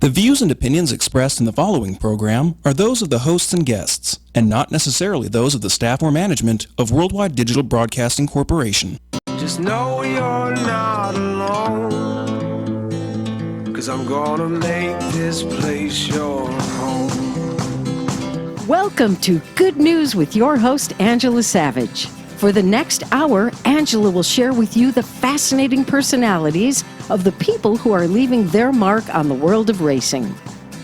The views and opinions expressed in the following program are those of the hosts and guests, and not necessarily those of the staff or management of Worldwide Digital Broadcasting Corporation. Just know you're not alone, 'cause I'm gonna make this place your home. Welcome to Good News with your host, Angela Savage. For the next hour, Angela will share with you the fascinating personalities of the people who are leaving their mark on the world of racing.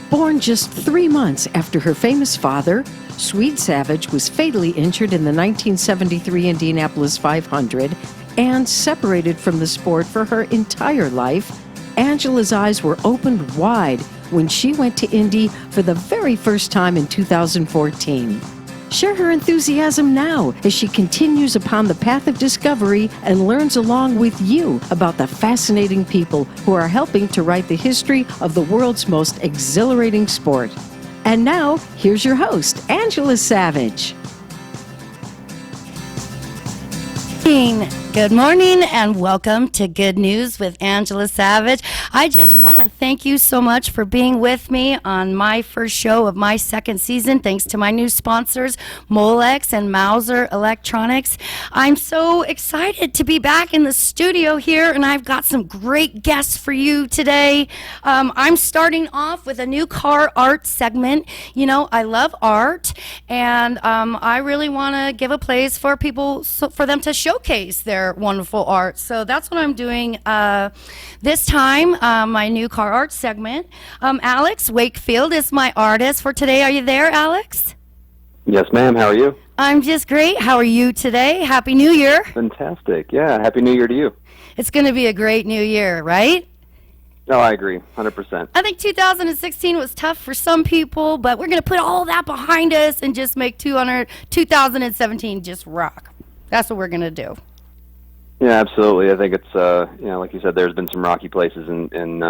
Born just 3 months after her famous father, Swede Savage was fatally injured in the 1973 Indianapolis 500 and separated from the sport for her entire life, Angela's eyes were opened wide when she went to Indy for the very first time in 2014. Share her enthusiasm now as she continues upon the path of discovery and learns along with you about the fascinating people who are helping to write the history of the world's most exhilarating sport. And now, here's your host, Angela Savage. Good morning and welcome to Good News with Angela Savage. I just want to thank you so much for being with me on my first show of my second season, thanks to my new sponsors, Molex and Mauser Electronics. I'm so excited to be back in the studio here, and I've got some great guests for you today. I'm starting off with a new car art segment. You know, I love art, and I really want to give a place for people, for them to showcase their wonderful art. So that's what I'm doing this time, my new car art segment. Alex Wakefield is my artist for today. Are you there, Alex? Yes, ma'am. How are you? I'm just great. How are you today? Happy New Year. Fantastic. Yeah, Happy New Year to you. It's going to be a great new year, right? No, I agree, 100%. I think 2016 was tough for some people, but we're going to put all that behind us and just make 2017 just rock. That's what we're going to do. Yeah, absolutely. I think it's, like you said, there's been some rocky places in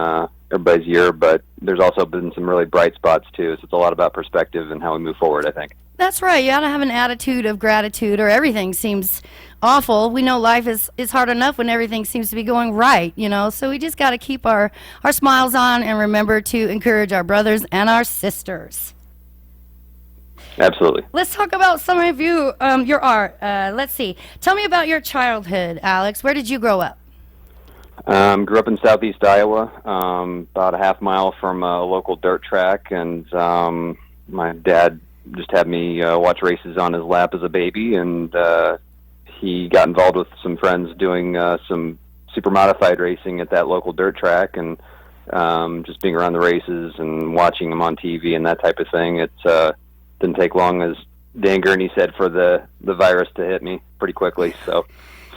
everybody's year, but there's also been some really bright spots, too. So it's a lot about perspective and how we move forward, I think. That's right. You got to have an attitude of gratitude, or everything seems awful. We know life is hard enough when everything seems to be going right, so we just got to keep our smiles on and remember to encourage our brothers and our sisters. Absolutely. Let's talk about some of your art. Let's see. Tell me about your childhood, Alex. Where did you grow up? Grew up in southeast Iowa, about a half mile from a local dirt track, and my dad just had me watch races on his lap as a baby, and he got involved with some friends doing some super modified racing at that local dirt track, and just being around the races and watching them on TV and that type of thing. It's didn't take long, as Dan Gurney said, for the virus to hit me pretty quickly. So,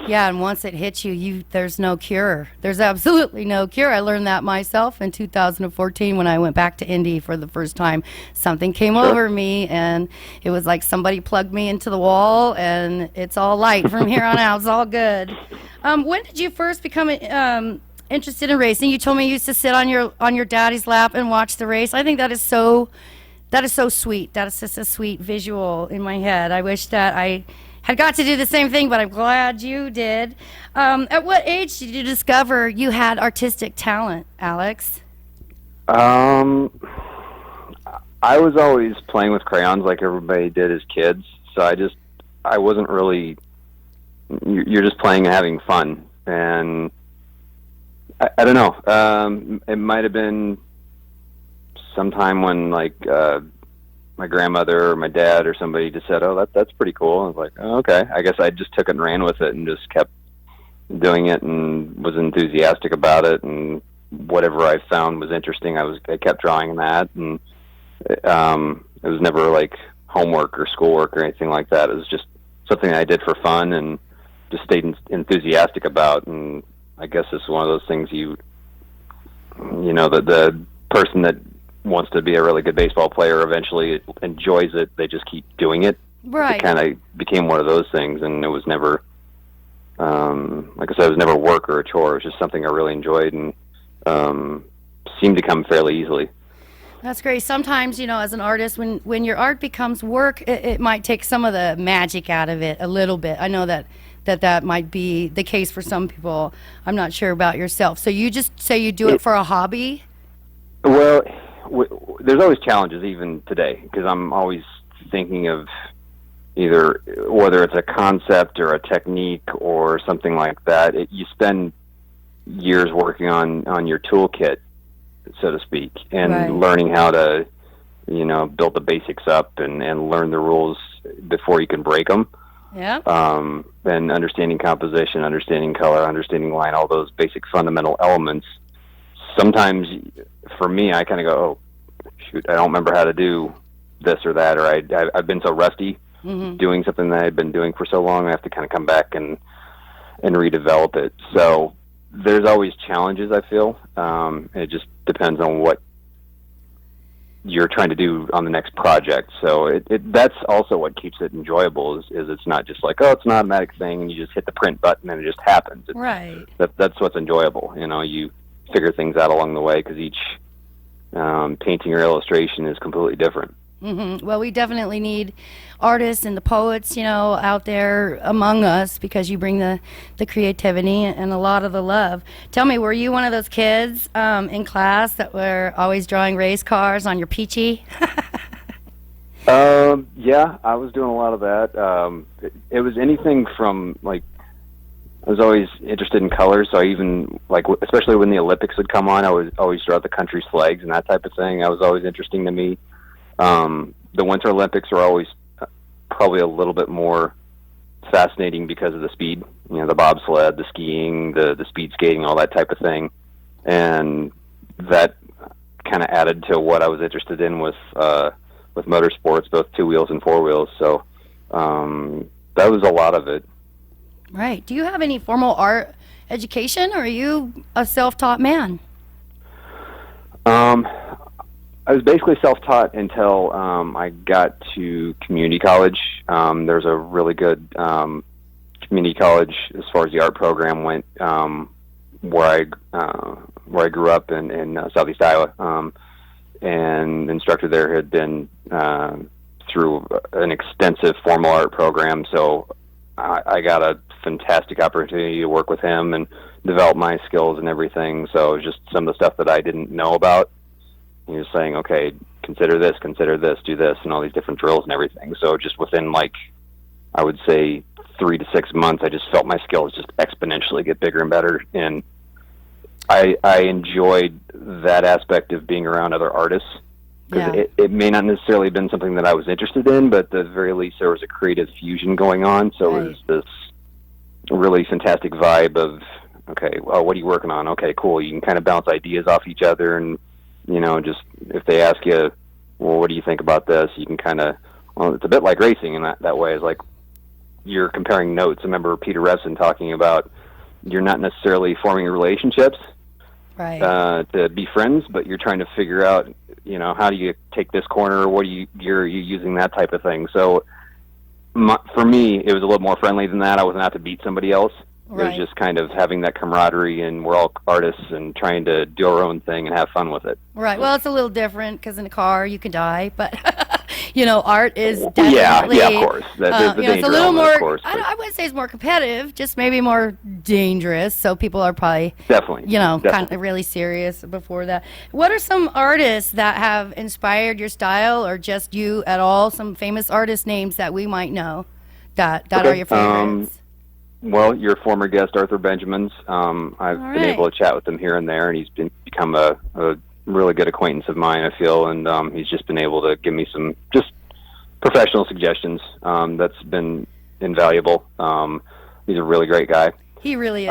yeah, and once it hits you, there's no cure. There's absolutely no cure. I learned that myself in 2014 when I went back to Indy for the first time. Something came over me, and it was like somebody plugged me into the wall, and it's all light from here on out. It's all good. When did you first become interested in racing? You told me you used to sit on your daddy's lap and watch the race. I think that is so sweet. That is just a sweet visual in my head. I wish that I had got to do the same thing, but I'm glad you did. At what age did you discover you had artistic talent, Alex? I was always playing with crayons like everybody did as kids. So I wasn't really, you're just playing and having fun. And I don't know. It might have been sometime when my grandmother or my dad or somebody just said, "Oh, that's pretty cool." I was like, "Oh, okay." I guess I just took it and ran with it and just kept doing it and was enthusiastic about it, and whatever I found was interesting, I kept drawing that, and it was never like homework or schoolwork or anything like that. It was just something I did for fun and just stayed enthusiastic about. And I guess it's one of those things the person that wants to be a really good baseball player eventually enjoys it. They just keep doing it. Right. It kind of became one of those things, and it was never, like I said, it was never work or a chore. It was just something I really enjoyed and seemed to come fairly easily. That's great. Sometimes, as an artist, when your art becomes work, it might take some of the magic out of it a little bit. I know that might be the case for some people. I'm not sure about yourself. So you just say you do it for a hobby? Well, there's always challenges even today because I'm always thinking of either whether it's a concept or a technique or something like that. You spend years working on your toolkit, so to speak, and learning how to, build the basics up and learn the rules before you can break them. Yeah. And understanding composition, understanding color, understanding line, all those basic fundamental elements. Sometimes, for me, I kind of go, oh, shoot, I don't remember how to do this or that, or I've been so rusty doing something that I've been doing for so long, I have to kind of come back and redevelop it. So there's always challenges, I feel. It just depends on what you're trying to do on the next project. So that's also what keeps it enjoyable is it's not just like, oh, it's an automatic thing and you just hit the print button and it just happens. Right. That's what's enjoyable. You figure things out along the way because each painting or illustration is completely different. Mm-hmm. Well, we definitely need artists and the poets, out there among us because you bring the creativity and a lot of the love. Tell me, were you one of those kids in class that were always drawing race cars on your peachy? Yeah, I was doing a lot of that. It was anything from, like, I was always interested in colors, so I even, like, especially when the Olympics would come on, I would always draw the country's flags and that type of thing. That was always interesting to me. The Winter Olympics are always probably a little bit more fascinating because of the speed, the bobsled, the skiing, the speed skating, all that type of thing. And that kind of added to what I was interested in with motorsports, both two wheels and four wheels. So that was a lot of it. Right. Do you have any formal art education, or are you a self-taught man? I was basically self-taught until I got to community college. There's a really good community college as far as the art program went, where I grew up in Southeast Iowa, and the instructor there had been through an extensive formal art program. So I got a fantastic opportunity to work with him and develop my skills and everything. So it was just some of the stuff that I didn't know about. He was saying, okay, consider this, do this, and all these different drills and everything. So just within, I would say 3 to 6 months, I just felt my skills just exponentially get bigger and better. And I enjoyed that aspect of being around other artists. Because it may not necessarily have been something that I was interested in, but at the very least there was a creative fusion going on. So it was this really fantastic vibe of, okay, well, what are you working on? Okay, cool. You can kind of bounce ideas off each other, and just if they ask you, well, what do you think about this? You can kind of, well, it's a bit like racing in that way. It's like you're comparing notes. I remember Peter Resson talking about you're not necessarily forming relationships to be friends, but you're trying to figure out, how do you take this corner? What you're using that type of thing. So for me, it was a little more friendly than that. I wasn't out to beat somebody else. Right. It was just kind of having that camaraderie, and we're all artists and trying to do our own thing and have fun with it. Right. Well, it's a little different because in a car you can die, but art is definitely yeah, of course. There's the danger it's a little more. Of course, I wouldn't say it's more competitive, just maybe more dangerous. So people are probably definitely kind of really serious before that. What are some artists that have inspired your style, or just you at all? Some famous artist names that we might know that are your favorites. Well, your former guest, Arthur Benjamin's, I've been able to chat with him here and there, and he's become a really good acquaintance of mine, I feel, and he's just been able to give me some just professional suggestions. That's been invaluable. He's a really great guy. He really is.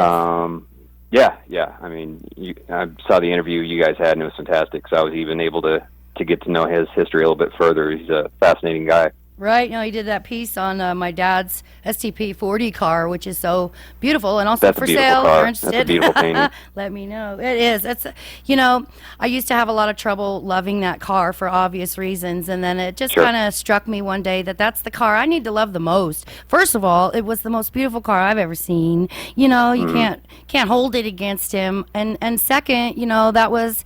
Yeah. I mean, I saw the interview you guys had, and it was fantastic, so I was even able to get to know his history a little bit further. He's a fascinating guy. Right. He did that piece on my dad's STP 40 car, which is so beautiful, and also That's for a beautiful sale. Car. If you're interested, That's a beautiful painting. Let me know. It is. It's, I used to have a lot of trouble loving that car for obvious reasons, and then it just kind of struck me one day that that's the car I need to love the most. First of all, it was the most beautiful car I've ever seen. You can't hold it against him, and second, that was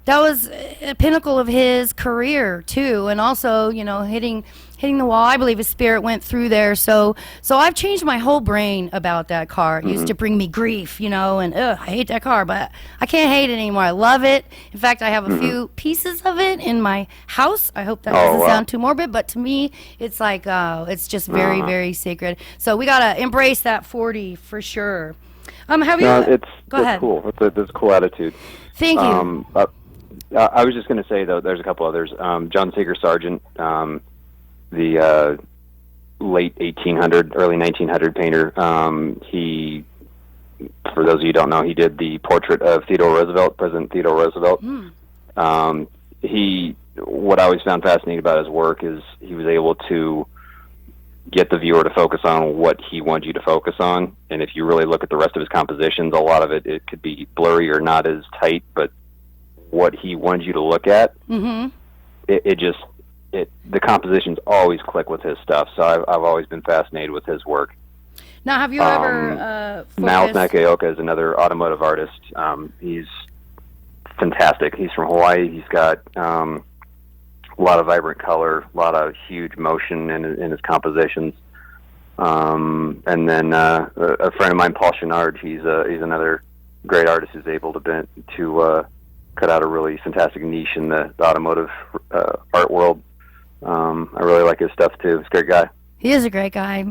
that was a pinnacle of his career too, and also, you know, hitting the wall. I believe his spirit went through there. So I've changed my whole brain about that car. It used to bring me grief, you know, and I hate that car, but I can't hate it anymore. I love it. In fact, I have a few pieces of it in my house. I hope that doesn't sound too morbid, but to me, it's like it's just very, very sacred. So we gotta embrace that 40 for sure. Have you? Go ahead. Cool. It's a cool attitude. Thank you. I was just going to say, though, there's a couple others. John Sager Sargent, the late 1800, early 1900 painter. He, for those of you who don't know, he did the portrait of President Theodore Roosevelt. What I always found fascinating about his work is he was able to get the viewer to focus on what he wanted you to focus on. And if you really look at the rest of his compositions, a lot of it could be blurry or not as tight, but what he wanted you to look at, the compositions always click with his stuff. So I've always been fascinated with his work. Now, have you ever Miles Nakaoka is another automotive artist. He's fantastic. He's from Hawaii. He's got a lot of vibrant color, a lot of huge motion in his compositions. And then a friend of mine, Paul Chenard, he's another great artist who's able to cut out a really fantastic niche in the automotive art world. I really like his stuff too. He's a great guy. He is a great guy.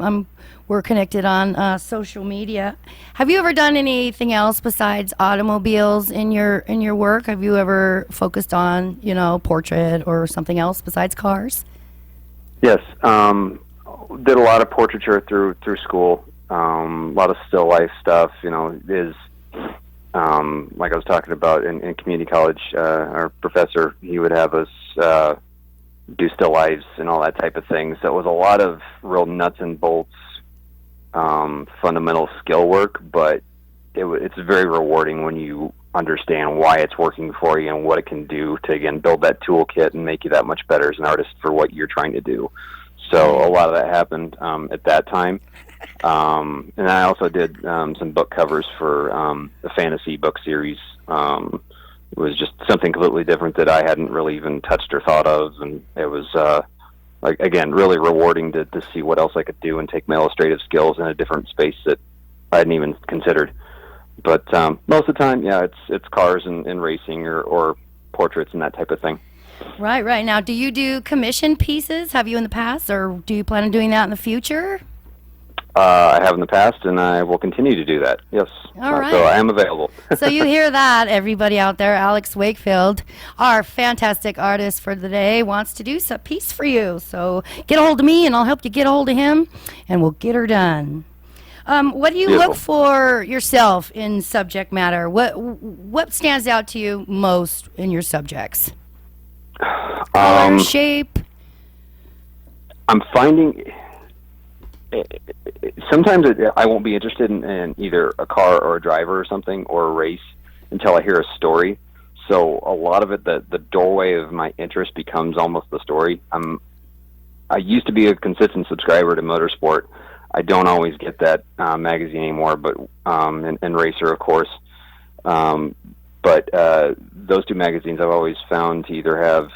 We're connected on social media. Have you ever done anything else besides automobiles in your work? Have you ever focused on, you know, portrait or something else besides cars? Yes, did a lot of portraiture through school. A lot of still life stuff. You know, like I was talking about in community college. Our professor, he would have us do still lives and all that type of thing. So it was a lot of real nuts and bolts, fundamental skill work, but it's very rewarding when you understand why it's working for you and what it can do to, again, build that toolkit and make you that much better as an artist for what you're trying to do. So a lot of that happened at that time. And I also did some book covers for a fantasy book series. It was just something completely different that I hadn't really even touched or thought of, and it was like, again, really rewarding to see what else I could do and take my illustrative skills in a different space that I hadn't even considered. But most of the time, yeah, it's cars and racing or portraits and that type of thing. Right. Now, do you do commission pieces? Have you in the past, or do you plan on doing that in the future? I have in the past, and I will continue to do that. Yes. All right. So I am available. So you hear that, everybody out there. Alex Wakefield, our fantastic artist for the day, wants to do a piece for you. So get a hold of me, and I'll help you get a hold of him, and we'll get her done. What do you Beautiful. look for yourself in subject matter? What stands out to you most in your subjects? Color, shape? I'm finding... Sometimes I won't be interested in either a car or a driver or something or a race until I hear a story. So a lot of it, the doorway of my interest becomes almost the story. I used to be a consistent subscriber to Motorsport. I don't always get that magazine anymore, but and Racer, of course. But those two magazines I've always found to either have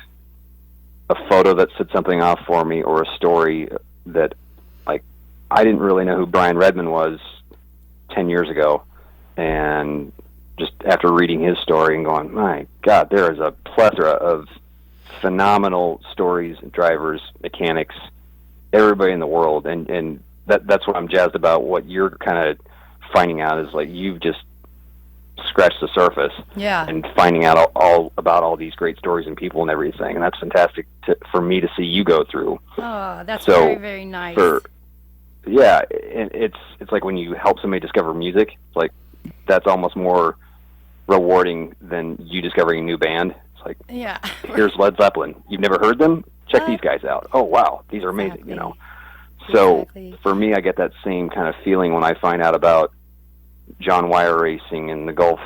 a photo that set something off for me or a story that, like, I didn't really know who Brian Redmond was 10 years ago, and just after reading his story and going, my God, there is a plethora of phenomenal stories, drivers, mechanics, everybody in the world, and that's what I'm jazzed about. What you're kind of finding out is, like, you've just scratched the surface, and finding out all about all these great stories and people and everything, and that's fantastic for me to see you go through. Oh, that's so very, very nice. Yeah, and it's like when you help somebody discover music, it's like that's almost more rewarding than you discovering a new band. It's like, here's Led Zeppelin. You've never heard them? Check these guys out. Oh, wow, these are amazing, you know. So for me, I get that same kind of feeling when I find out about John Wyer racing and the Gulf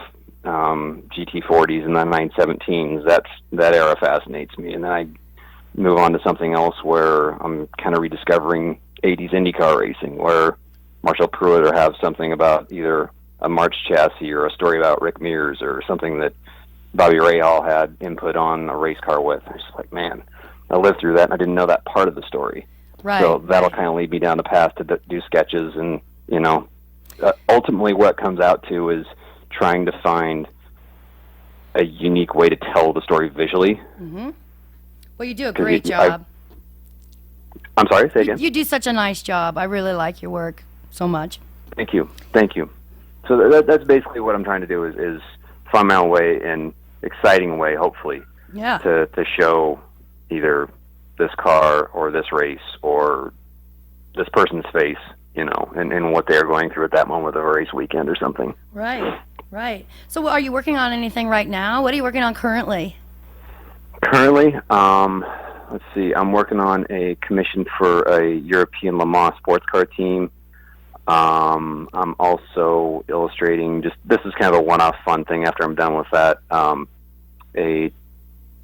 GT40s and the 917s. That era fascinates me. And then I move on to something else where I'm kind of rediscovering 80s IndyCar racing, where Marshall Pruitt will have something about either a March chassis or a story about Rick Mears or something that Bobby Rahal had input on a race car with. I was just like, man, I lived through that, and I didn't know that part of the story. Right. So that'll kind of lead me down the path to do sketches, and ultimately what it comes out to is trying to find a unique way to tell the story visually. Mm-hmm. Well, you do a great job. I'm sorry, say again? You do such a nice job. I really like your work so much. Thank you. So that's basically what I'm trying to do is find my own way and exciting way, hopefully, to show either this car or this race or this person's face, and what they're going through at that moment of a race weekend or something. Right. So are you working on anything right now? What are you working on currently? Currently, let's see, I'm working on a commission for a European Le Mans sports car team. I'm also illustrating, this is kind of a one-off fun thing after I'm done with that, a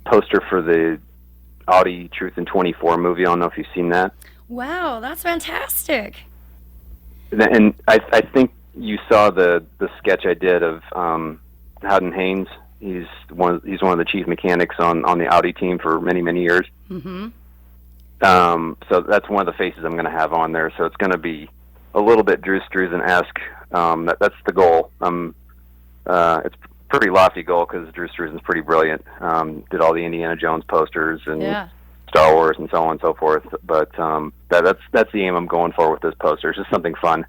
poster for the Audi Truth in 24 movie. I don't know if you've seen that. Wow, that's fantastic. And I think you saw the sketch I did of Howden Haynes. He's one of the chief mechanics on the Audi team for many, many years. Mm-hmm. So that's one of the faces I'm going to have on there. So it's going to be a little bit Drew Struzan-esque. That's the goal. It's a pretty lofty goal because Drew Struzan's pretty brilliant. Did all the Indiana Jones posters and Star Wars and so on and so forth. But that's the aim I'm going for with this poster. It's just something fun.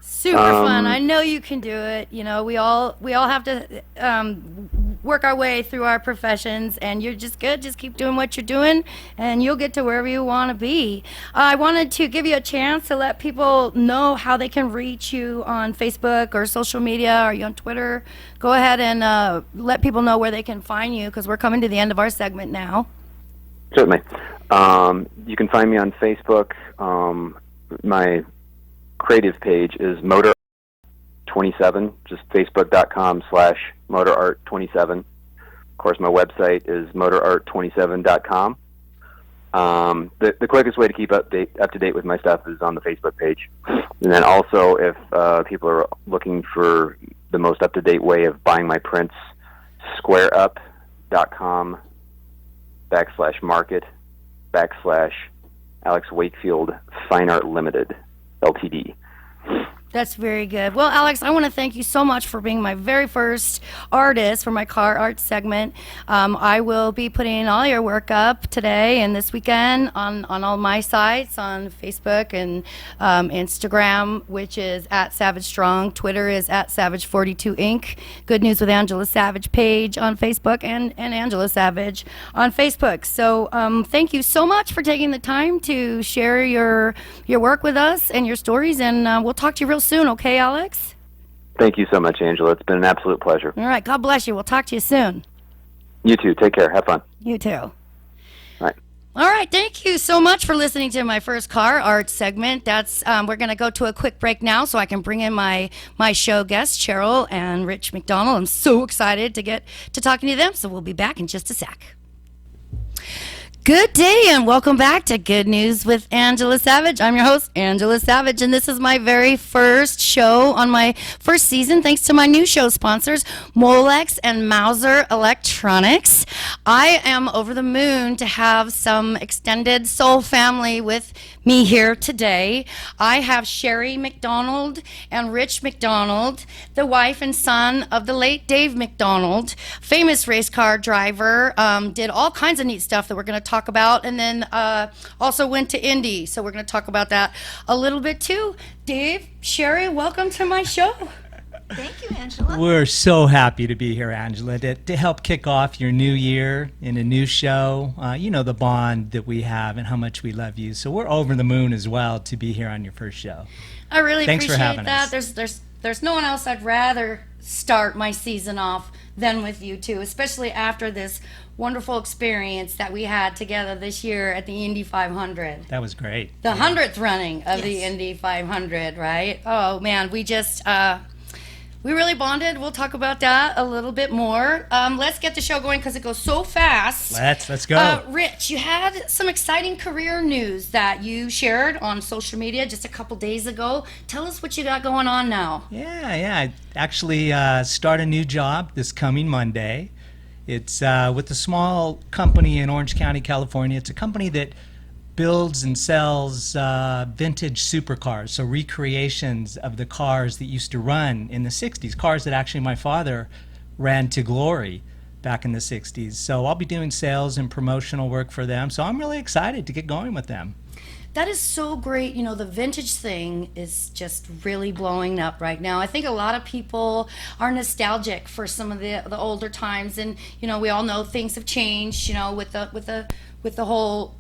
Super fun. I know you can do it. We all have to work our way through our professions, and you're just good. Just keep doing what you're doing, and you'll get to wherever you want to be. I wanted to give you a chance to let people know how they can reach you on Facebook or social media. Are you on Twitter? Go ahead and let people know where they can find you, because we're coming to the end of our segment now. Certainly. You can find me on Facebook. My creative page is MotorArt27, just facebook.com/MotorArt27. Of course, my website is MotorArt27.com. The quickest way to keep up to date with my stuff is on the Facebook page. And then also, if people are looking for the most up-to-date way of buying my prints, squareup.com/market/Alex Wakefield Fine Art Limited Ltd. That's very good. Well, Alex, I want to thank you so much for being my very first artist for my car art segment. I will be putting all your work up today and this weekend on all my sites, on Facebook and Instagram, which is @SavageStrong. Twitter is @Savage42Inc. Good News with Angela Savage page on Facebook and Angela Savage on Facebook. So thank you so much for taking the time to share your work with us and your stories, and we'll talk to you real soon, okay, Alex? Thank you so much, Angela. It's been an absolute pleasure. All right. God bless you. We'll talk to you soon. You too. Take care. Have fun. You too. All right. All right. Thank you so much for listening to my first car art segment. That's we're going to go to a quick break now so I can bring in my show guests, Cheryl and Rich MacDonald. I'm so excited to get to talking to them, so we'll be back in just a sec. Good day and welcome back to Good News with Angela Savage. I'm your host, Angela Savage, and this is my very first show on my first season, thanks to my new show sponsors, Molex and Mauser Electronics. I am over the moon to have some extended soul family with me here today. I have Sherry MacDonald and Rich MacDonald, the wife and son of the late Dave MacDonald, famous race car driver, did all kinds of neat stuff that we're going to talk about, and then also went to Indy, so we're going to talk about that a little bit too. Dave, Sherry, welcome to my show. Thank you, Angela. We're so happy to be here, Angela, to help kick off your new year in a new show. You know the bond that we have and how much we love you, so we're over the moon as well to be here on your first show. I really Thanks for appreciate having that. us. There's no one else I'd rather start my season off than with you two, especially after this wonderful experience that we had together this year at the Indy 500. That was great. The 100th running of the Yes. Indy 500, right? Oh man, we just we really bonded. We'll talk about that a little bit more. Let's get the show going because it goes so fast. Let's go. Rich, you had some exciting career news that you shared on social media just a couple days ago. Tell us what you got going on now. Yeah. I actually start a new job this coming Monday, It's with a small company in Orange County, California. It's a company that builds and sells vintage supercars, so recreations of the cars that used to run in the 60s, cars that actually my father ran to glory back in the 60s. So I'll be doing sales and promotional work for them. So I'm really excited to get going with them. That is so great. You know, the vintage thing is just really blowing up right now. I think a lot of people are nostalgic for some of the older times, and you know, we all know things have changed. You know, with the whole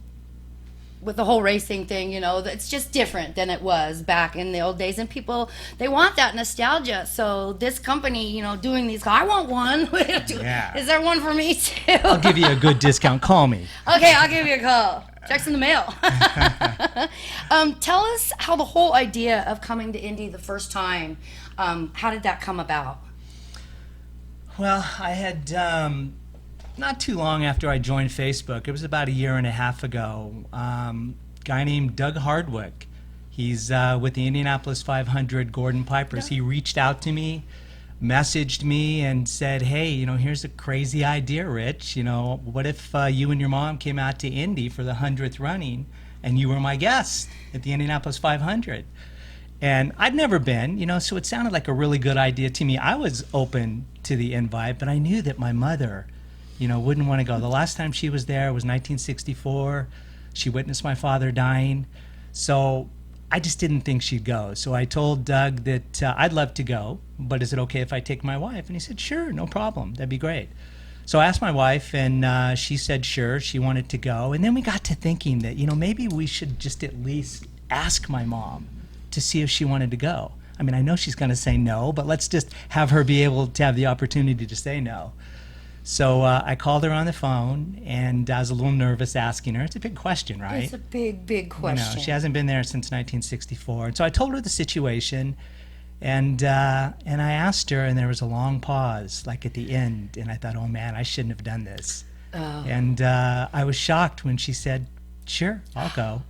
racing thing, you know, it's just different than it was back in the old days, and people, they want that nostalgia. So this company, you know, doing these, I want one. Yeah. Is there one for me too? I'll give you a good discount. Call me. Okay, I'll give you a call. Check's in the mail. Tell us how the whole idea of coming to Indy the first time, how did that come about? Well, I had not too long after I joined Facebook, it was about a year and a half ago, guy named Doug Hardwick. He's with the Indianapolis 500 Gordon Pipers. He reached out to me, messaged me, and said, hey, you know, here's a crazy idea, Rich. You know, what if you and your mom came out to Indy for the 100th running and you were my guest at the Indianapolis 500? And I'd never been, you know, so it sounded like a really good idea to me. I was open to the invite, but I knew that my mother, you know, wouldn't want to go. The last time she was there was 1964. She witnessed my father dying. So I just didn't think she'd go. So I told Doug that I'd love to go, but is it okay if I take my wife? And he said, sure, no problem. That'd be great. So I asked my wife, and she said sure, she wanted to go. And then we got to thinking that, you know, maybe we should just at least ask my mom to see if she wanted to go. I mean, I know she's going to say no, but let's just have her be able to have the opportunity to say no. So I called her on the phone, and I was a little nervous asking her. It's a big question, right? It's a big, big question. You know, she hasn't been there since 1964. And so I told her the situation, and I asked her, and there was a long pause, like at the end, and I thought, oh man, I shouldn't have done this. Oh. And I was shocked when she said, sure, I'll go.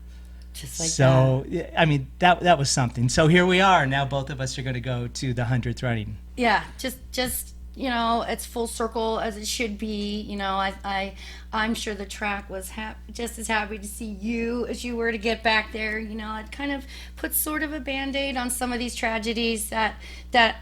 Just like so, that. I mean, that was something. So here we are. Now both of us are going to go to the 100th running. Yeah, just you know, it's full circle as it should be. You know, I'm sure the track was just as happy to see you as you were to get back there. You know, it kind of puts sort of a Band-Aid on some of these tragedies that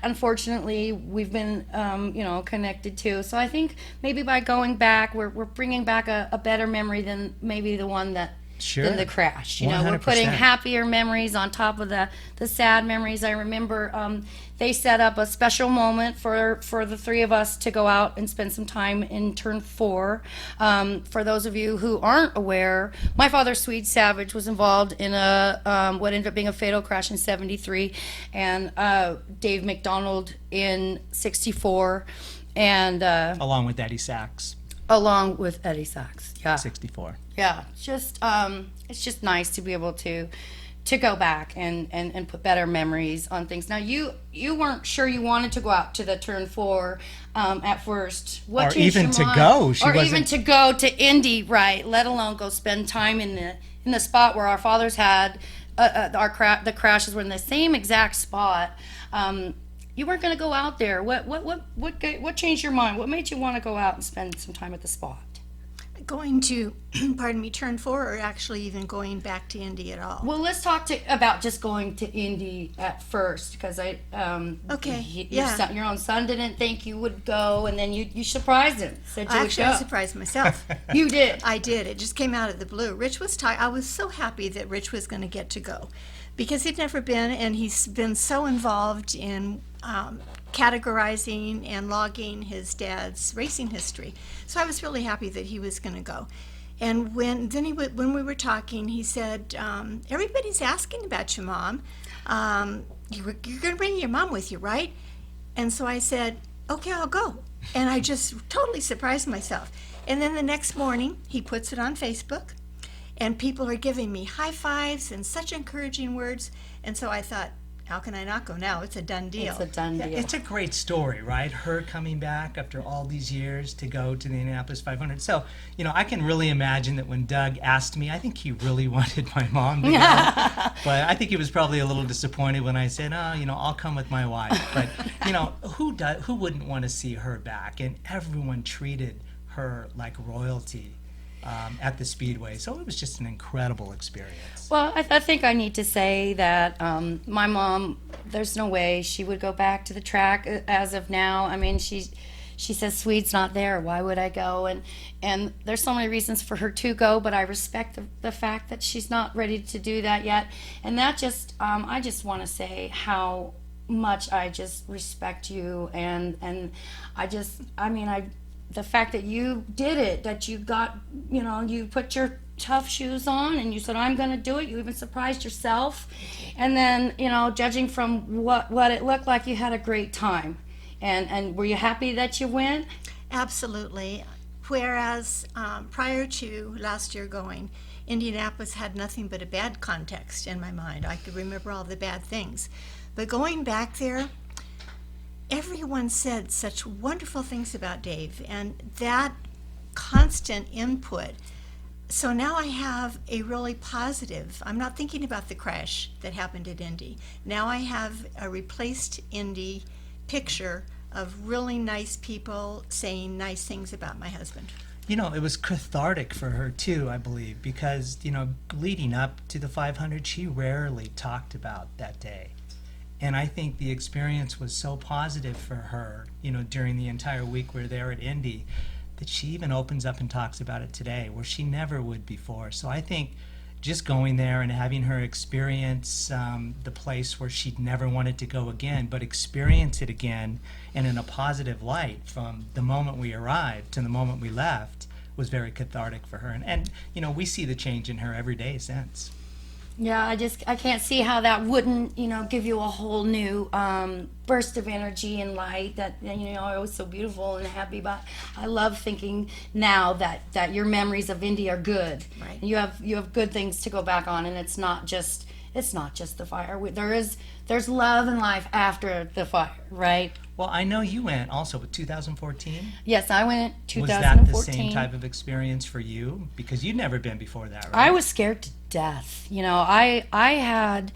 unfortunately we've been, you know, connected to. So I think maybe by going back, we're bringing back a better memory than maybe the one that. Sure. Than the crash. You know, 100%. We're putting happier memories on top of the sad memories. I remember they set up a special moment for the three of us to go out and spend some time in Turn 4. For those of you who aren't aware, my father, Swede Savage, was involved in what ended up being a fatal crash in '73, and Dave MacDonald in '64, and along with Eddie Sachs. Along with Eddie Sachs, yeah. 64. Yeah, just it's just nice to be able to go back and put better memories on things. Now you weren't sure you wanted to go out to the Turn 4 at first. What or changed even your to mind? go. Even to go to Indy, right? Let alone go spend time in the spot where our fathers had the crashes were in the same exact spot. You weren't going to go out there. What changed your mind? What made you want to go out and spend some time at the spot? Going to, Turn 4, or actually even going back to Indy at all? Well, let's talk about just going to Indy at first, because Okay, your own son didn't think you would go, and then you surprised him. Said you Actually, would I go. surprised myself. You did. I did. It just came out of the blue. Rich was I was so happy that Rich was going to get to go, because he'd never been, and he's been so involved in categorizing and logging his dad's racing history. So I was really happy that he was going to go. And when we were talking, he said, everybody's asking about your mom. You're going to bring your mom with you, right? And so I said, okay, I'll go. And I just totally surprised myself. And then the next morning, he puts it on Facebook, and people are giving me high fives and such encouraging words. And so I thought, how can I not go now? It's a done deal. It's a done deal. It's a great story, right? Her coming back after all these years to go to the Indianapolis 500. So, I can really imagine that when Doug asked me, I think he really wanted my mom to go. But I think he was probably a little disappointed when I said, I'll come with my wife. But, who wouldn't want to see her back? And everyone treated her like royalty at the Speedway. So it was just an incredible experience. Well, I think I need to say that my mom, there's no way she would go back to the track as of now. I mean, she says Swede's not there. Why would I go? And there's so many reasons for her to go, but I respect the fact that she's not ready to do that yet. And that just, I just want to say how much I just respect you, and the fact that you did it, that you got, you put your tough shoes on and you said, I'm going to do it. You even surprised yourself. And then, judging from what it looked like, you had a great time. And were you happy that you went? Absolutely. Whereas prior to last year going, Indianapolis had nothing but a bad context in my mind. I could remember all the bad things. But going back there, everyone said such wonderful things about Dave, and that constant input. So now I have a really positive, I'm not thinking about the crash that happened at Indy. Now I have a replaced Indy picture of really nice people saying nice things about my husband. It was cathartic for her too, I believe, because, leading up to the 500, she rarely talked about that day. And I think the experience was so positive for her, during the entire week we were there at Indy, that she even opens up and talks about it today, where she never would before. So I think just going there and having her experience the place where she'd never wanted to go again, but experience it again and in a positive light from the moment we arrived to the moment we left, was very cathartic for her. And we see the change in her every day since. Yeah, I can't see how that wouldn't, give you a whole new burst of energy and light that, it was so beautiful and happy. But I love thinking now that your memories of Indy are good. Right. You have good things to go back on, and it's not just the fire. There's love and life after the fire, right? Well, I know you went also with 2014. Yes, I went 2014. Was that the same type of experience for you? Because you'd never been before that, right? I was scared to death. I had,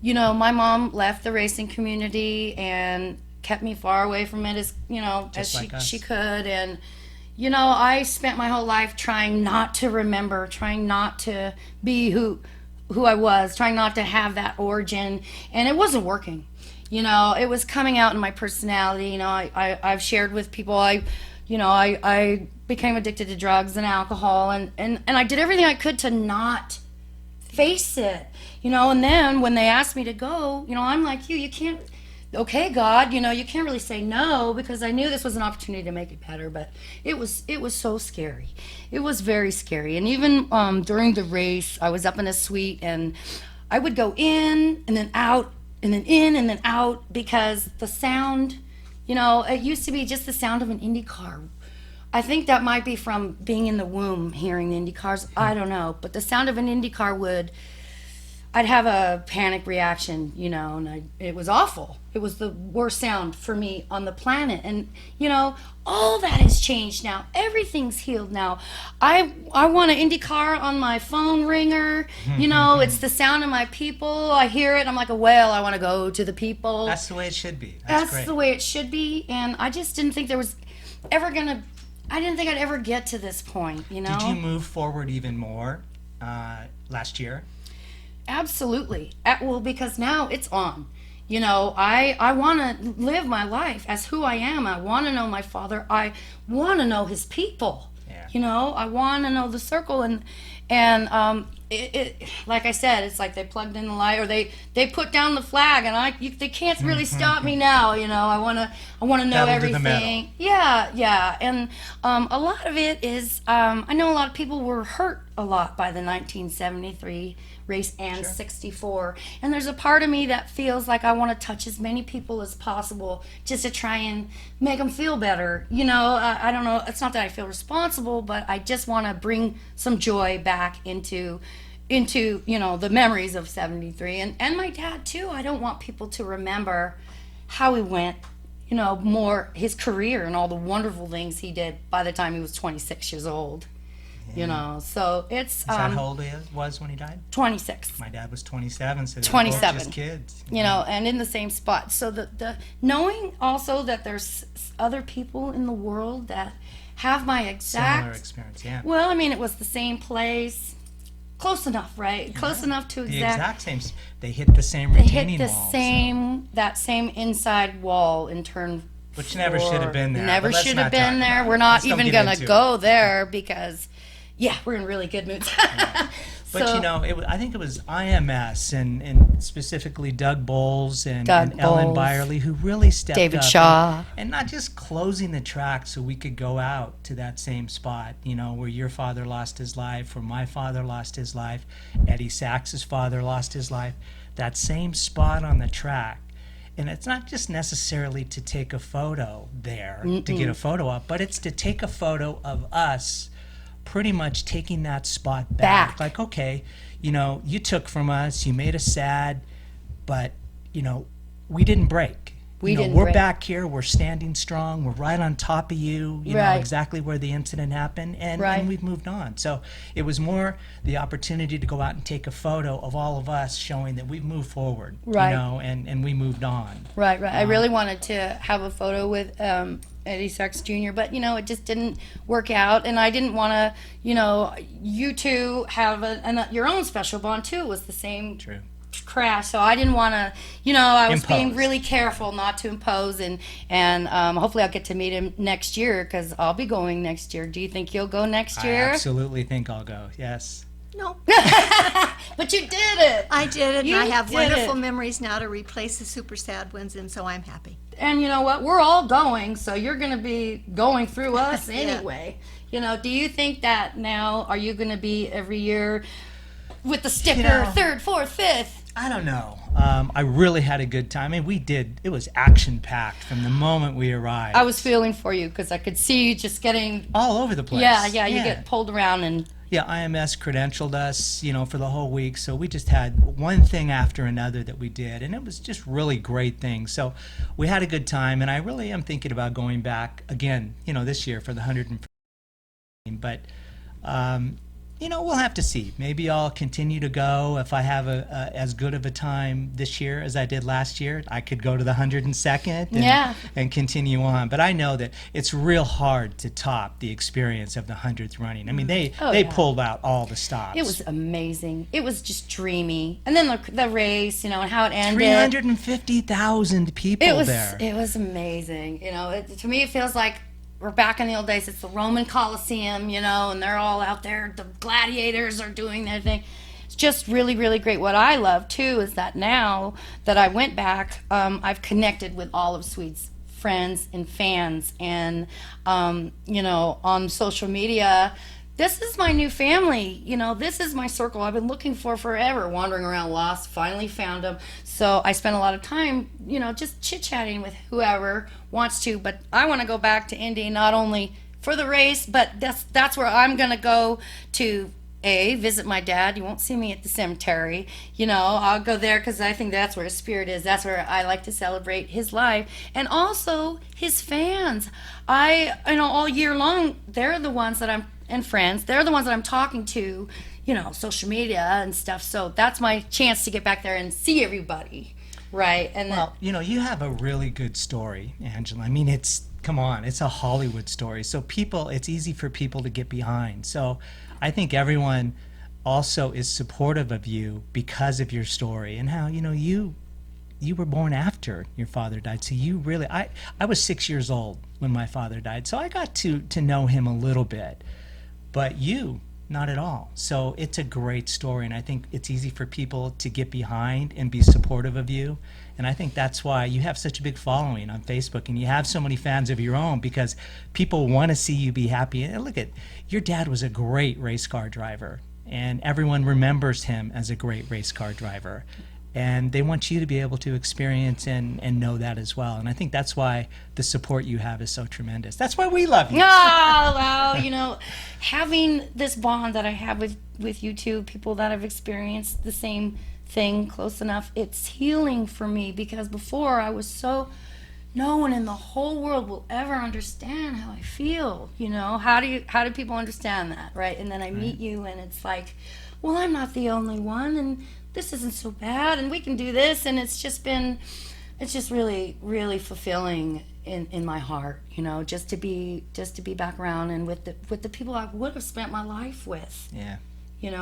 my mom left the racing community and kept me far away from it as, Just as like us. she could. And, I spent my whole life trying not to remember, trying not to be who I was, trying not to have that origin. And it wasn't working. It was coming out in my personality. I've shared with people, I became addicted to drugs and alcohol, and I did everything I could to not face it, and then when they asked me to go, I'm like you can't, okay, God, you can't really say no, because I knew this was an opportunity to make it better, but it was so scary. It was very scary. And even during the race, I was up in a suite, and I would go in and then out, and then in and then out, because the sound, it used to be just the sound of an Indy car. I think that might be from being in the womb, hearing the Indy cars. I don't know. But the sound of an Indy car I'd have a panic reaction, and it was awful. It was the worst sound for me on the planet. And, all that has changed now. Everything's healed now. I want an Indy car on my phone ringer. It's the sound of my people. I hear it. I'm like a whale. I want to go to the people. That's the way it should be. That's great. the way it should be. And I just didn't think there was ever going to... I didn't think I'd ever get to this point, Did you move forward even more last year? Absolutely. Well, because now it's on. I want to live my life as who I am. I want to know my father. I want to know his people. Yeah. I want to know the circle. And it like I said, it's like they plugged in the light, or they put down the flag, and they can't really stop me now. I want to know Pedal to the metal. everything. Yeah. And a lot of it is, I know a lot of people were hurt a lot by the 1973 race and 64, and there's a part of me that feels like I want to touch as many people as possible just to try and make them feel better. I don't know, it's not that I feel responsible, but I just want to bring some joy back into into, you know, the memories of 73, and my dad too. I don't want people to remember how he went, you know, more his career and all the wonderful things he did by the time he was 26 years old. You know, so it's Is that how old he was when he died? 26. My dad was 27, so they were 27. both just kids. You know, and in the same spot. So the knowing also that there's other people in the world that have my exact Similar experience, yeah. Well, I mean, it was the same place, close enough, right? Close enough to The exact same. They hit the same They retaining hit the wall. same that same inside wall in turn. Which never should have been there. Never but let's should not have been talk there. about We're it. not Let's don't even get gonna into go it. there because, yeah, we're in really good moods. But So- you know, I think it was IMS and specifically Doug Bowles and Ellen Bowles. Byerly who really stepped David up Shaw. and not just closing the track so we could go out to that same spot, you know, where your father lost his life, where my father lost his life, Eddie Sachs's father lost his life, that same spot on the track. And it's not just necessarily to take a photo there to get a photo up, but it's to take a photo of us pretty much taking that spot back. Like, okay, you know, you took from us, you made us sad, but, you know, we didn't break. We You know, didn't we're break. back here, we're standing strong, we're right on top of you, you know Right. exactly where the incident happened, and Right. we've moved on. So it was more the opportunity to go out and take a photo of all of us showing that we've moved forward, Right. you know, and we moved on. Right. I really wanted to have a photo with Eddie Sachs Jr., but, you know, it just didn't work out. And I didn't want to, you know, you two have your own special bond, too. It was the same True. crash. So I didn't want to, you know, I was being Impose. really careful not to impose. And hopefully I'll get to meet him next year because I'll be going next year. Do you think you'll go next I year? absolutely think I'll go, yes. No, But you did it. I did it, You and I have did wonderful it. memories now to replace the super sad ones, and so I'm happy. And you know what? We're all going, so you're going to be going through us Yeah. anyway. You know, do you think that now, are you going to be every year with the sticker, know- third, fourth, fifth? I don't know. I really had a good time. And it was action-packed from the moment we arrived. I was feeling for you because I could see you just getting, all over the place. yeah, you get pulled around and Yeah, IMS credentialed us, you know, for the whole week. So we just had one thing after another that we did, and it was just really great things. So we had a good time, and I really am thinking about going back again, you know, this year for the 115. But, you know, we'll have to see. Maybe I'll continue to go. If I have as good of a time this year as I did last year, I could go to the 102nd Yeah. and continue on. But I know that it's real hard to top the experience of the 100th running. I mean, they yeah. pulled out all the stops. it was amazing. It was just dreamy. And then the race, you know, and how it ended. 350,000 people there. It was amazing. You know, to me, it feels like we're back in the old days. It's the Roman Colosseum, you know, and they're all out there. The gladiators are doing their thing. It's just really, really great. What I love, too, is that now that I went back, I've connected with all of Swede's friends and fans. And, you know, on social media, this is my new family. You know, this is my circle I've been looking for forever, wandering around lost, finally found them. So I spent a lot of time, you know, just chit-chatting with whoever wants to. But I want to go back to Indy not only for the race, but that's where I'm going to go to, visit my dad. You won't see me at the cemetery. You know, I'll go there because I think that's where his spirit is. That's where I like to celebrate his life. And also his fans. You know, all year long, they're the ones that and friends, they're the ones that I'm talking to, you know, social media and stuff. So that's my chance to get back there and see everybody, right? And Well, you know, you have a really good story, Angela. I mean, come on, it's a Hollywood story. So it's easy for people to get behind. So I think everyone also is supportive of you because of your story and how, you know, you were born after your father died. So you really, I was 6 years old when my father died. So I got to know him a little bit, but you, not at all. So it's a great story, and I think it's easy for people to get behind and be supportive of you. And I think that's why you have such a big following on Facebook, and you have so many fans of your own because people want to see you be happy. And look your dad was a great race car driver, and everyone remembers him as a great race car driver. And they want you to be able to experience and know that as well. And I think that's why the support you have is so tremendous. That's why we love you. Oh, well, having this bond that I have with you two, people that have experienced the same thing close enough, it's healing for me, because before I was so, no one in the whole world will ever understand how I feel. How do people understand that, right? And then I meet you, and it's like, well, I'm not the only one, and this isn't so bad, and we can do this. And it's just really, really fulfilling in my heart, just to be back around and with the people I would have spent my life with. Yeah.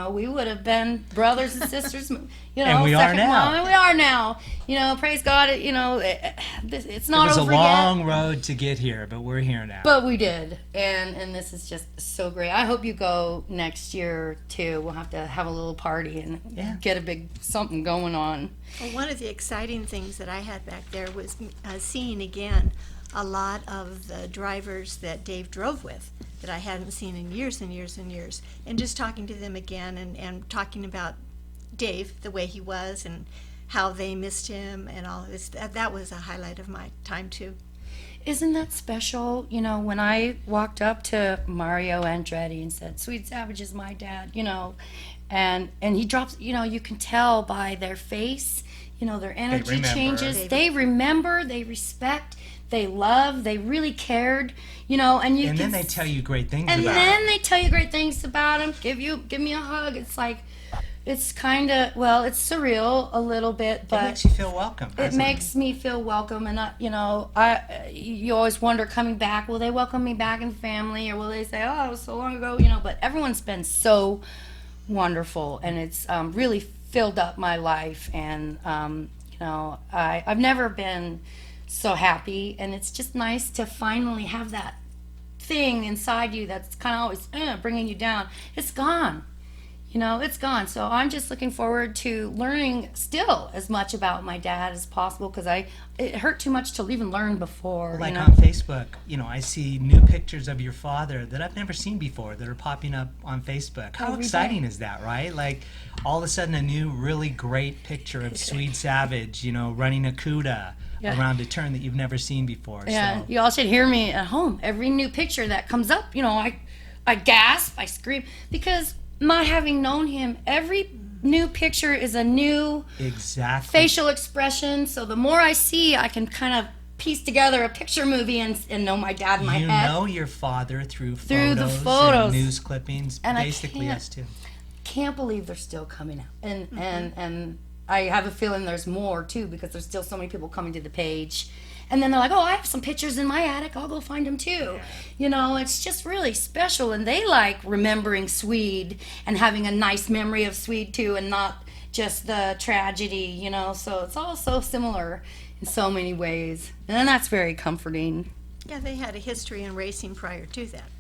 We would have been brothers and sisters, And we are now. And we are now. Praise God, it's not It was over a long yet. road to get here, but we're here now. But we did, and this is just so great. I hope you go next year too. We'll have to have a little party and get a big something going on. Well, one of the exciting things that I had back there was seeing again a lot of the drivers that Dave drove with that I hadn't seen in years and years and years, and just talking to them again and talking about Dave, the way he was, and how they missed him and all of this. That was a highlight of my time too. Isn't that special? When I walked up to Mario Andretti and said, "Sweet Savage is my dad," and he drops, you can tell by their face, their energy changes. They remember, they respect, they love, they really cared, and then they tell you great things and about then him. they tell you great things about him. Give me a hug. It's like, it's kind of, it's surreal a little bit, but it makes you feel welcome. It makes me feel welcome, and you always wonder coming back, will they welcome me back in family, or will they say, oh, it was so long ago, but everyone's been so wonderful, and it's really filled up my life, and I've never been so happy, and it's just nice to finally have that thing inside you that's kind of always bringing you down. It's gone. It's gone. So I'm just looking forward to learning still as much about my dad as possible, because it hurt too much to even learn before. Like on Facebook, I see new pictures of your father that I've never seen before that are popping up on Facebook. How exciting is that, right? Like all of a sudden a new really great picture of Swede Savage, running a CUDA around a turn that you've never seen before. Yeah, So. you all should hear me at home. Every new picture that comes up, I gasp, I scream, because not having known him, every new picture is a new facial expression. So the more I see, I can kind of piece together a picture movie and know my dad in my head. You know your father through the photos and news clippings, and basically us too. Can't believe they're still coming out, and I have a feeling there's more too, because there's still so many people coming to the page. And then they're like, oh, I have some pictures in my attic. I'll go find them too. It's just really special. And they like remembering Swede and having a nice memory of Swede too, and not just the tragedy, So it's all so similar in so many ways. And that's very comforting. Yeah, they had a history in racing prior to that.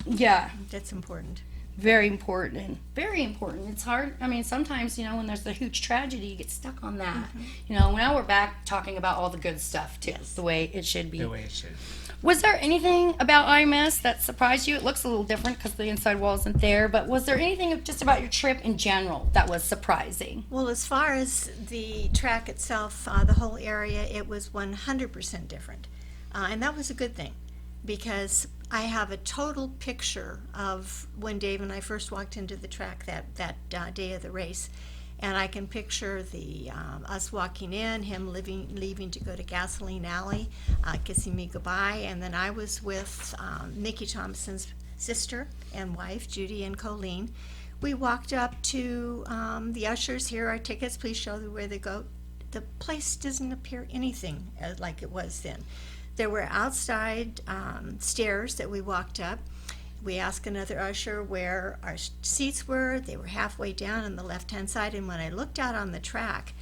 Yeah. That's important. Very important. Very important. It's hard. I mean, sometimes, when there's a huge tragedy, you get stuck on that. Now we're back talking about all the good stuff, too, the way it should be. The way it should. Was there anything about IMS that surprised you? It looks a little different because the inside wall isn't there, but was there anything just about your trip in general that was surprising? Well, as far as the track itself, the whole area, it was 100% different. And that was a good thing, because I have a total picture of when Dave and I first walked into the track that day of the race, and I can picture us walking in, him leaving to go to Gasoline Alley, kissing me goodbye, and then I was with Mickey Thompson's sister and wife, Judy and Colleen. We walked up to the ushers. Here are our tickets. Please show them where they go. The place doesn't appear anything like it was then. There were outside stairs that we walked up. We asked another usher where our seats were. They were halfway down on the left-hand side. And when I looked out on the track,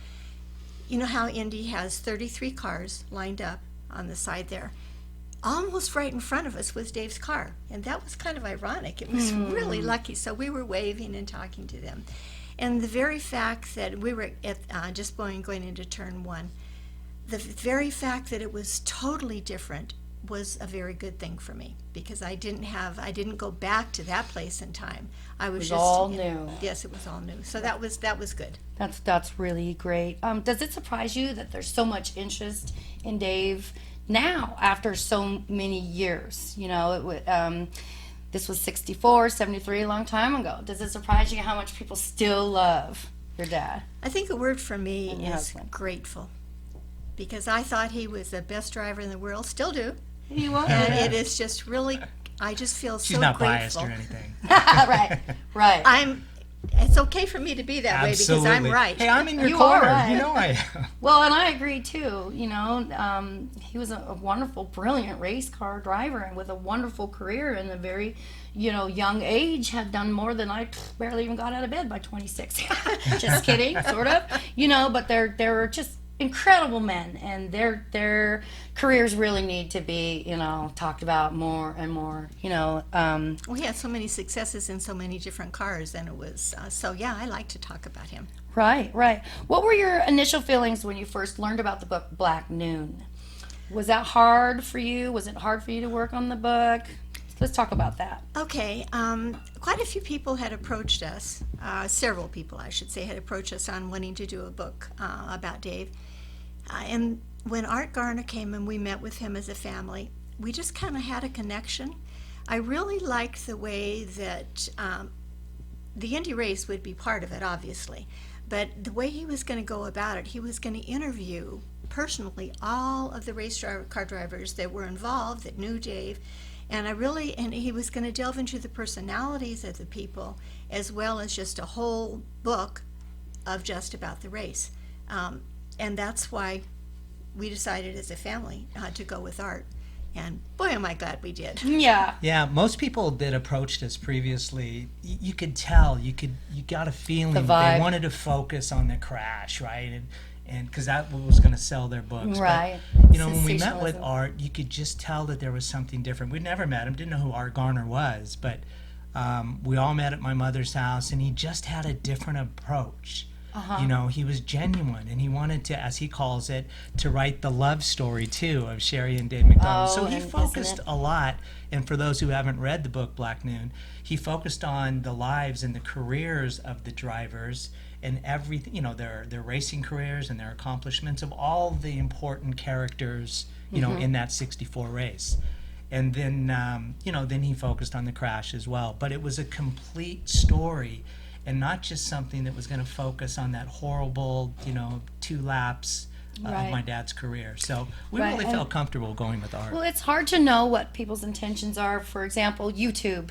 you know how Indy has 33 cars lined up on the side there? Almost right in front of us was Dave's car. And that was kind of ironic. It was really lucky. So we were waving and talking to them. And the very fact that we were at just going into turn one, the very fact that it was totally different was a very good thing for me, because I didn't go back to that place in time. I was was just all new. Yes, it was all new. So that was good. That's really great. Does it surprise you that there's so much interest in Dave now after so many years? You know, this was 64, 73, a long time ago. Does it surprise you how much people still love your dad? I think a word for me And your is husband. grateful, because I thought he was the best driver in the world, still do. He was. And it is just really, I just feel She's so not grateful. biased or anything. right. It's okay for me to be that way, because I'm right. Hey, I'm in your You car. are right. You know I am. Well, and I agree too. You know, he was a wonderful, brilliant race car driver, and with a wonderful career in a very, young age, had done more than I barely even got out of bed by 26. Just kidding, sort of. But they're just incredible men, and their careers really need to be talked about more and more. We had so many successes in so many different cars, and it was I like to talk about him. Right. What were your initial feelings when you first learned about the book Black Noon? Was that hard for you? Was it hard for you to work on the book? Let's talk about that. Okay, quite a few people had approached us, several people I should say, had approached us on wanting to do a book about Dave. And when Art Garner came and we met with him as a family, we just kind of had a connection. I really liked the way that the Indy race would be part of it, obviously, but the way he was going to go about it, he was going to interview personally all of the car drivers that were involved, that knew Dave, and he was going to delve into the personalities of the people, as well as just a whole book of just about the race. And that's why we decided as a family to go with Art. And boy, am I glad we did. Yeah. Yeah, most people that approached us previously, you could tell, you got a feeling The they vibe. wanted to focus on the crash, right? And because that was going to sell their books. Right. But, when we met with Sensationalism. Art, you could just tell that there was something different. We'd never met him, didn't know who Art Garner was, but we all met at my mother's house, and he just had a different approach. He was genuine, and he wanted to, as he calls it, to write the love story too of Sherry and Dave MacDonald. So he and focused isn't it- a lot, and for those who haven't read the book Black Noon, he focused on the lives and the careers of the drivers and everything, their racing careers and their accomplishments of all the important characters, in that 64 race. And then, then he focused on the crash as well. But it was a complete story, and not just something that was going to focus on that horrible, 2 laps Right. of my dad's career. So we Right, really and- felt comfortable going with Art. Well, it's hard to know what people's intentions are. For example, YouTube.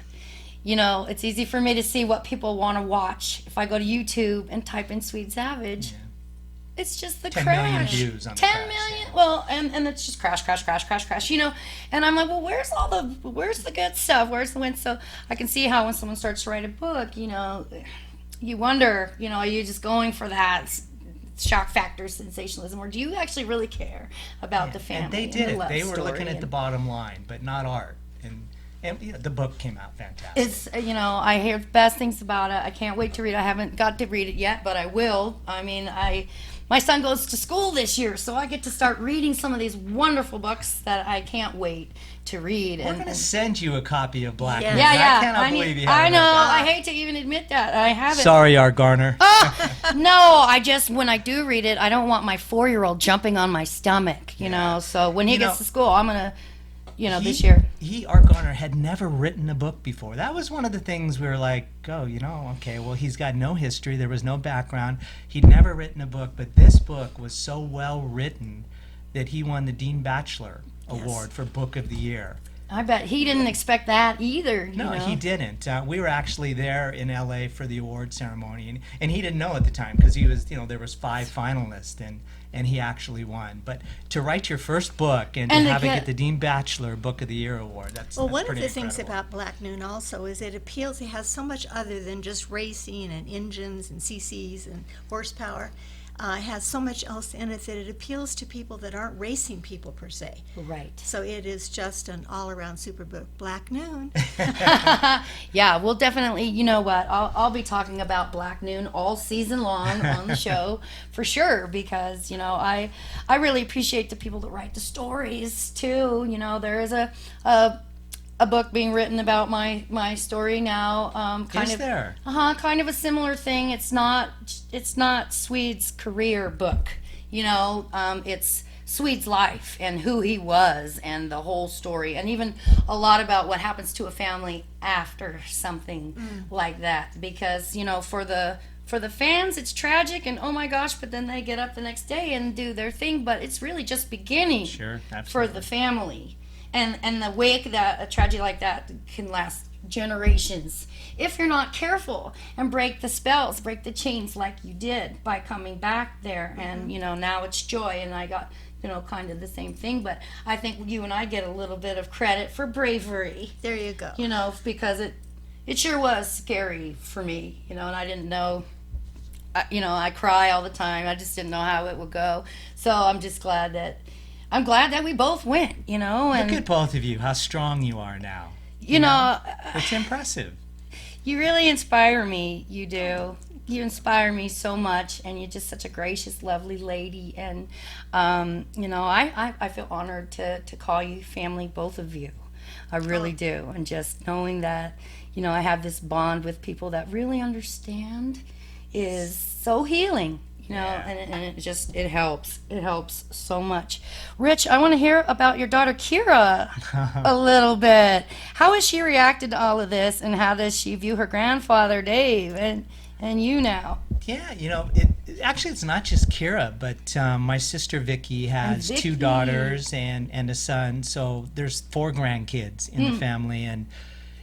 It's easy for me to see what people want to watch. If I go to YouTube and type in Sweet Savage, it's just the 10 crash. million views on the 10 crash, million. yeah. Well, and it's just crash. And I'm like, well, where's the good stuff? Where's the win? So I can see how when someone starts to write a book, you wonder, are you just going for that shock factor sensationalism, or do you actually really care about the family? And they and did the it. love They were story looking at and- the bottom line, but not Art. And the book came out fantastic. It's, I hear the best things about it. I can't wait to read it. I haven't got to read it yet, but I will. I mean, my son goes to school this year, so I get to start reading some of these wonderful books that I can't wait to read. We're going to send you a copy of Black Yeah. Noon. Yeah. I cannot believe you haven't I know. read that. I hate to even admit that. I haven't. Sorry, Art Garner. No, when I do read it, I don't want my 4-year-old jumping on my stomach, So when he gets to school, I'm going to, this year. Art Garner, had never written a book before. That was one of the things we were like, okay, well, he's got no history. There was no background. He'd never written a book, but this book was so well written that he won the Dean Batchelor Award for Book of the Year. I bet he didn't expect that either. No, he didn't. We were actually there in L.A. for the award ceremony, and he didn't know at the time because he was, there was 5 finalists, and he actually won. But to write your first book and to And to have it get- get the Dean Batchelor Book of the Year award, that's Well, one of pretty the things incredible. about Black Noon also is it has so much other than just racing and engines and CCs and horsepower. has so much else in it that it appeals to people that aren't racing people per se. Right. So it is just an all-around super book. Black Noon. Yeah, we'll definitely, you know what, I'll be talking about Black Noon all season long on the show for sure, because, you know, I really appreciate the people that write the stories too. You know, there is a book being written about my story now. Is there? Kind of a similar thing. It's not Swede's career book. You know, it's Swede's life and who he was and the whole story, and even a lot about what happens to a family after something like that. Because, you know, for the fans, it's tragic and oh my gosh, but then they get up the next day and do their thing. But it's really just beginning Sure, for absolutely. the family. And the wake that a tragedy like that can last generations if you're not careful and break the spells, break the chains like you did by coming back there. And, you know, now it's joy, and I got, you know, kind of the same thing. But I think you and I get a little bit of credit for bravery, There you go. you know, because it sure was scary for me, you know, and I didn't know. You know, I cry all the time. I just didn't know how it would go. So I'm glad that we both went, you know. And Look at both of you, how strong you are now. you know, It's impressive. you really inspire me. You do. You inspire me so much, and you're just such a gracious, lovely lady. And you know, I feel honored to call you family, both of you. I really do. And just knowing that, you know, I have this bond with people that really understand is so healing. You know, Yeah. and it helps. It helps so much. Rich, I want to hear about your daughter Kira a little bit. How has she reacted to all of this, and how does she view her grandfather Dave and you now? Yeah, you know, actually it's not just Kira, but my sister Vicky has Vicky. 2 daughters and a son, so there's 4 grandkids in the family. And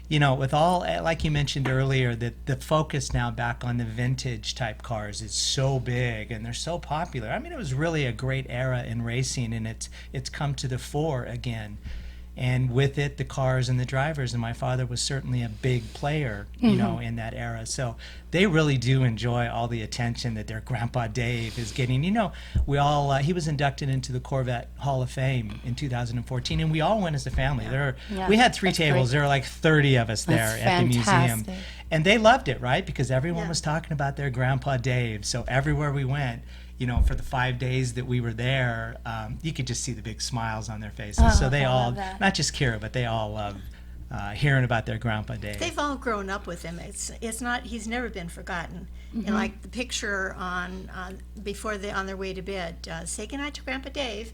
you know, with all, like you mentioned earlier, that the focus now back on the vintage type cars is so big and they're so popular. I mean, it was really a great era in racing, and it's come to the fore again. And with it, the cars and the drivers, and my father was certainly a big player, you know, in that era. So they really do enjoy all the attention that their Grandpa Dave is getting. You know, we all, he was inducted into the Corvette Hall of Fame in 2014, and we all went as a family. Yeah, We had 3 that's tables. great. There were like 30 of us there That's at the museum. fantastic. And they loved it, right? Because everyone Yeah. was talking about their Grandpa Dave. So everywhere we went, you know, for the 5 days that we were there, you could just see the big smiles on their faces. So they I all, love that. not just Kira, but they all love hearing about their Grandpa Dave. They've all grown up with him. It's not. He's never been forgotten. And like the picture on before they on their way to bed, say goodnight to Grandpa Dave.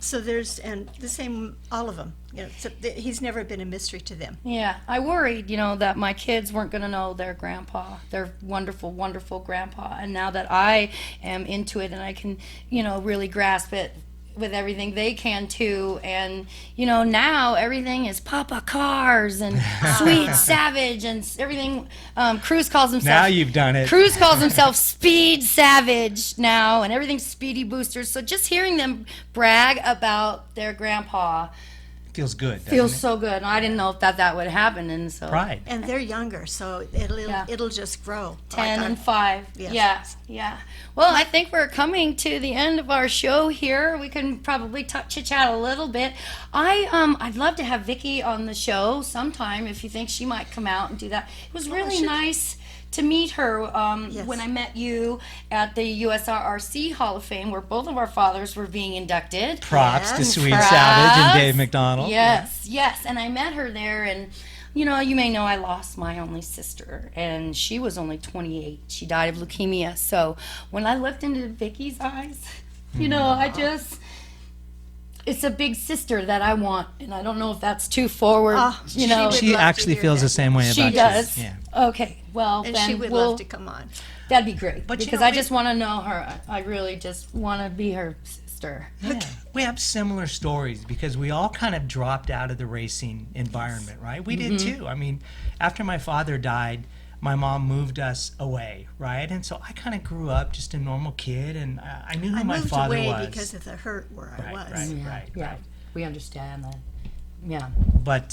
So there's and the same all of them. You know, so he's never been a mystery to them. Yeah, I worried, you know, that my kids weren't going to know their grandpa, their wonderful, wonderful grandpa. And now that I am into it and I can, you know, really grasp it with everything, they can too. And, you know, now everything is Papa Cars and Sweet Savage and everything. Cruz calls himself. Now you've done it. Cruz calls himself Speed Savage now, and everything's Speedy Boosters. So just hearing them brag about their grandpa Feels good, doesn't feels it? so good. And I didn't know if that would happen, and so Pride. And they're younger, so Yeah. it'll just grow. 10 Like and 5. Yes. Yeah. Well, I think we're coming to the end of our show here. We can probably chit chat a little bit. I'd love to have Vicky on the show sometime if you think she might come out and do that. It was really nice to meet her Yes. when I met you at the USRRC Hall of Fame, where both of our fathers were being inducted. Props to Yes. Sweet Props. Savage and Dave MacDonald. Yes. And I met her there, and you know, you may know I lost my only sister, and she was only 28. She died of leukemia. So when I looked into Vicky's eyes, you know, it's a big sister that I want, and I don't know if that's too forward. You know, would she love to actually hear feels that. the same way she about does. you. Yeah. Okay, well, And then she would we'll, love to come on. that'd be great, But you because know, I just want to know her. I really just want to be her sister. Yeah. We have similar stories because we all kind of dropped out of the racing environment, right? We did too. I mean, after my father died, my mom moved us away, right? And so I kind of grew up just a normal kid, and I knew who I my moved father away was. because of the hurt where I was. Right. Yeah, we understand that. Yeah. But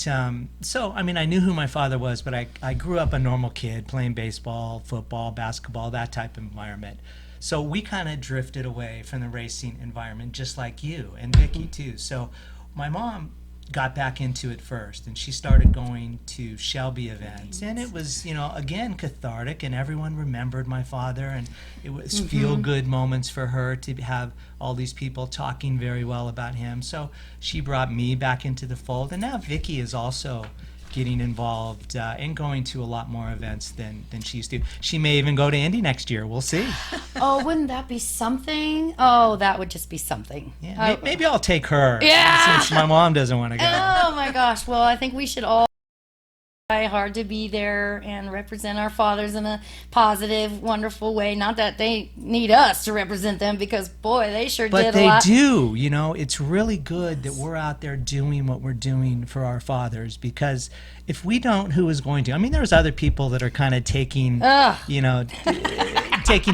so, I mean, I knew who my father was, but I grew up a normal kid playing baseball, football, basketball, that type of environment. So we kind of drifted away from the racing environment, just like you and Vicky too. So my mom got back into it first, and she started going to Shelby events, and it was, again, cathartic, and everyone remembered my father, and it was feel-good moments for her to have all these people talking very well about him. So she brought me back into the fold, and now Vicky is also getting involved and going to a lot more events than she used to. She may even go to Indy next year. We'll see. Oh, wouldn't that be something? Oh, that would just be something. Yeah, maybe I'll take her. Yeah. Since my mom doesn't want to go. Oh my gosh. Well, I think we should all try hard to be there and represent our fathers in a positive, wonderful way. Not that they need us to represent them, because boy, they sure did a lot. But they do. It's really good that we're out there doing what we're doing for our fathers, because if we don't, who is going to? I mean, there's other people that are kind of taking, taking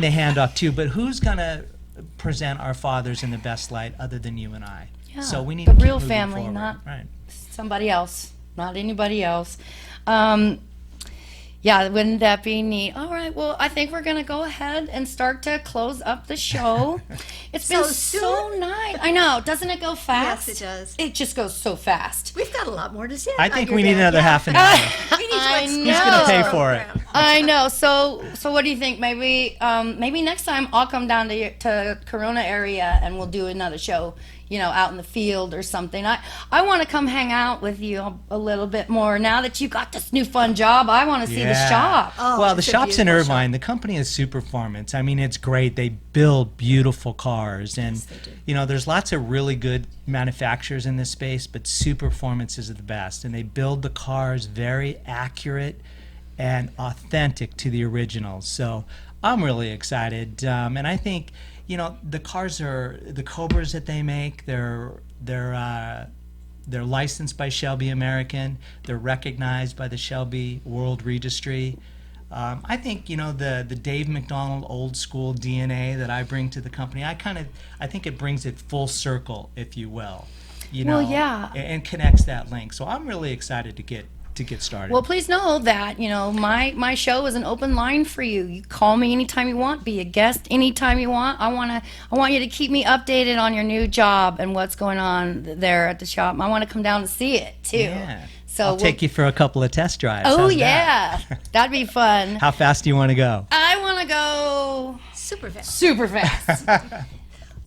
the hand off too, but who's going to present our fathers in the best light other than you and I? Yeah, So we need the to keep real moving family, forward. not Right. somebody else, not anybody else. Yeah, wouldn't that be neat? All right, well, I think we're going to go ahead and start to close up the show. It's been so nice. I know. Doesn't it go fast? Yes, it does. It just goes so fast. We've got a lot more to say. I about think your we need dad. another Yeah. half an hour. We need to I explore know. Who's going to pay this for it? program. I know. So what do you think? Maybe next time I'll come down to Corona area and we'll do another show, out in the field or something. I want to come hang out with you a little bit more now that you got this new fun job. I want to see the shop. Oh, Well, the it's a shop's in beautiful Irvine. The company is Superformance. I mean, it's great. They build beautiful cars, and there's lots of really good manufacturers in this space, but Superformance is the best, and they build the cars very accurate and authentic to the originals. So I'm really excited, and I think the cars the Cobras that they make. They're licensed by Shelby American. They're recognized by the Shelby World Registry. I think the Dave MacDonald old school DNA that I bring to the company. I think it brings it full circle, if you will. Well, yeah. and connects that link. So I'm really excited to get started. Well, please know that, my show is an open line for you. You call me anytime you want, be a guest anytime you want. I want you to keep me updated on your new job and what's going on there at the shop. I want to come down and see it too. Yeah. So I'll take you for a couple of test drives. Oh How's yeah. that? That'd be fun. How fast do you want to go? I want to go Super fast. super fast.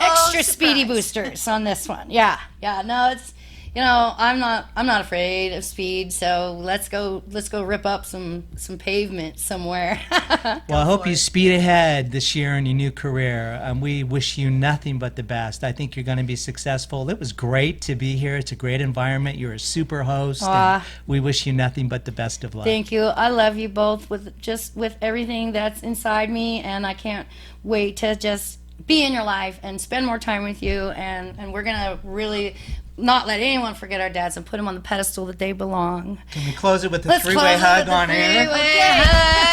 Extra speedy surprise. boosters on this one. Yeah. No, it's I'm not afraid of speed, so let's go rip up some pavement somewhere. Well, I hope you speed ahead this year in your new career. We wish you nothing but the best. I think you're going to be successful. It was great to be here. It's a great environment. You're a super host. And we wish you nothing but the best of luck. Thank you. I love you both with everything that's inside me, and I can't wait to just be in your life and spend more time with you, and we're going to really not let anyone forget our dads and put them on the pedestal that they belong. Can we close it with a Let's three-way close it hug with a on air? three-way hug.